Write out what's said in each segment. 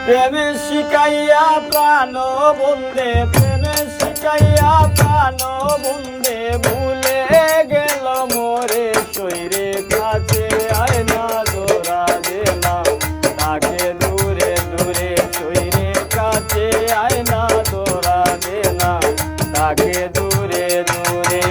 প্রেমে শিখাইয়া প্রাণ বন্দে, প্রেমে শিখাইয়া প্রাণ বন্দে, ভুলে গেল মোরে শৈরে কাছে আয়না জোড়া দেনা, তাকে দূরে দূরে শৈরে কাছে আয়না জোড়া দেনা, তাকে দূরে দূরে।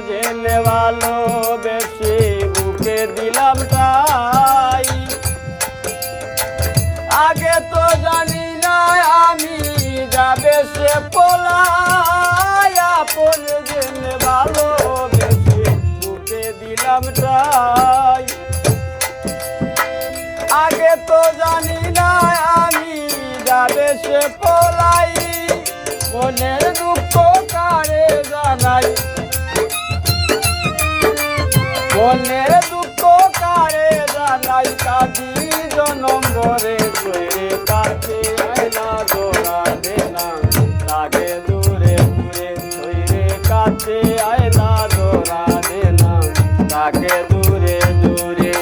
জেনে ভালোবেসে বুকে দিলাম তাই, আগে তো জানি না আমি যাবে সে পলাই। আপন জেনে ভালোবেসে বুকে দিলাম তাই, আগে তো জানি না আমি যাবে সে পলাই। মনের দুঃখ কারে জানাই, মনের দুঃখ কারে জানাই, কাঁদি জনম ভরে শৈরে কাছে আয়না জোড়া দেনা, তাকে দূরে দূরে শৈরে কাছে আয়না জোড়া দেনা, তাকে দূরে দূরে।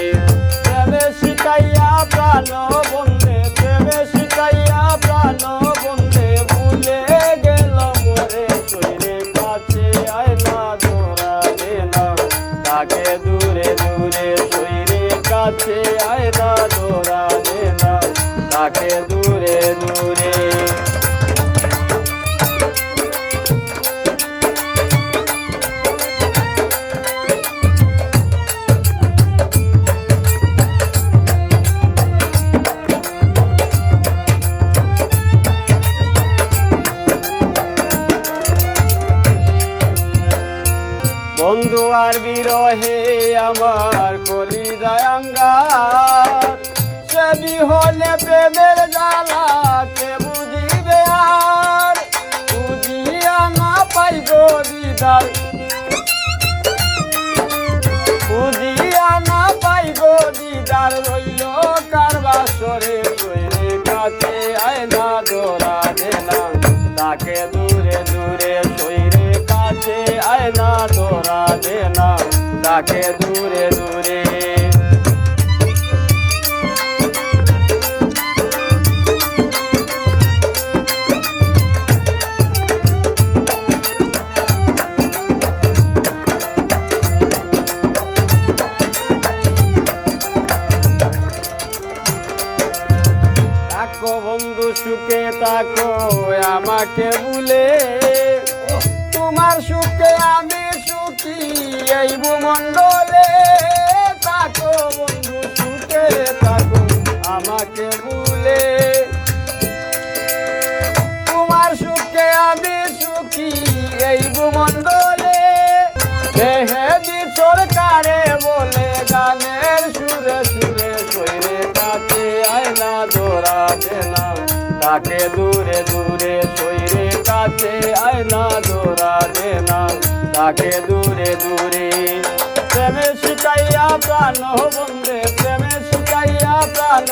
প্রেমে শিখাইয়া প্রাণ বন্দে, প্রেমে শিখাইয়া প্রাণ বন্দে, ভুলে গেল মোরে শৈরে কাছে আয়না জোড়া দেনা, তাকে দূরে দূরে শৈরে কাছে আয়না জোড়া দেনা, তাকে দূরে দূরে। বন্ধু আর বিরহে আমার কলিজায় আঙ্গার, সে বিহলে প্রেমের জ্বালা কে বুঝিবে আর, বুঝিয়া না পাই গো দিদার, বুঝিয়া না পাই গো দিদার, রইল কার বাসরে শৈরে কাছে আয়না জোড়া দেনা, তাকে দূরে দূরে শৈরে কাছে আয়না জোড়া দেনা, তাকে দূরে দূরে। তাকো বন্ধু সুখে তাকো আমাকে ভুলে, তোমার সুখে আমি সুখী এই ভূমণ্ডলে। তাকো বন্ধু সুখে তাকো আমাকে ভুলে, তোমার সুখে আমি সুখী এই ভূমণ্ডলে। মেহেদি সরকারে বলে গানের সুরে সুরে শৈরে কাছে আয়না জোড়া দেনা, তাকে দূরে দূরে শৈরে কাছে আয়না জোড়া দেনা, তাকে দূরে দূরে। প্রেমে শিখাইয়া প্রাণ বন্দে, প্রেমে শিখাইয়া প্রাণ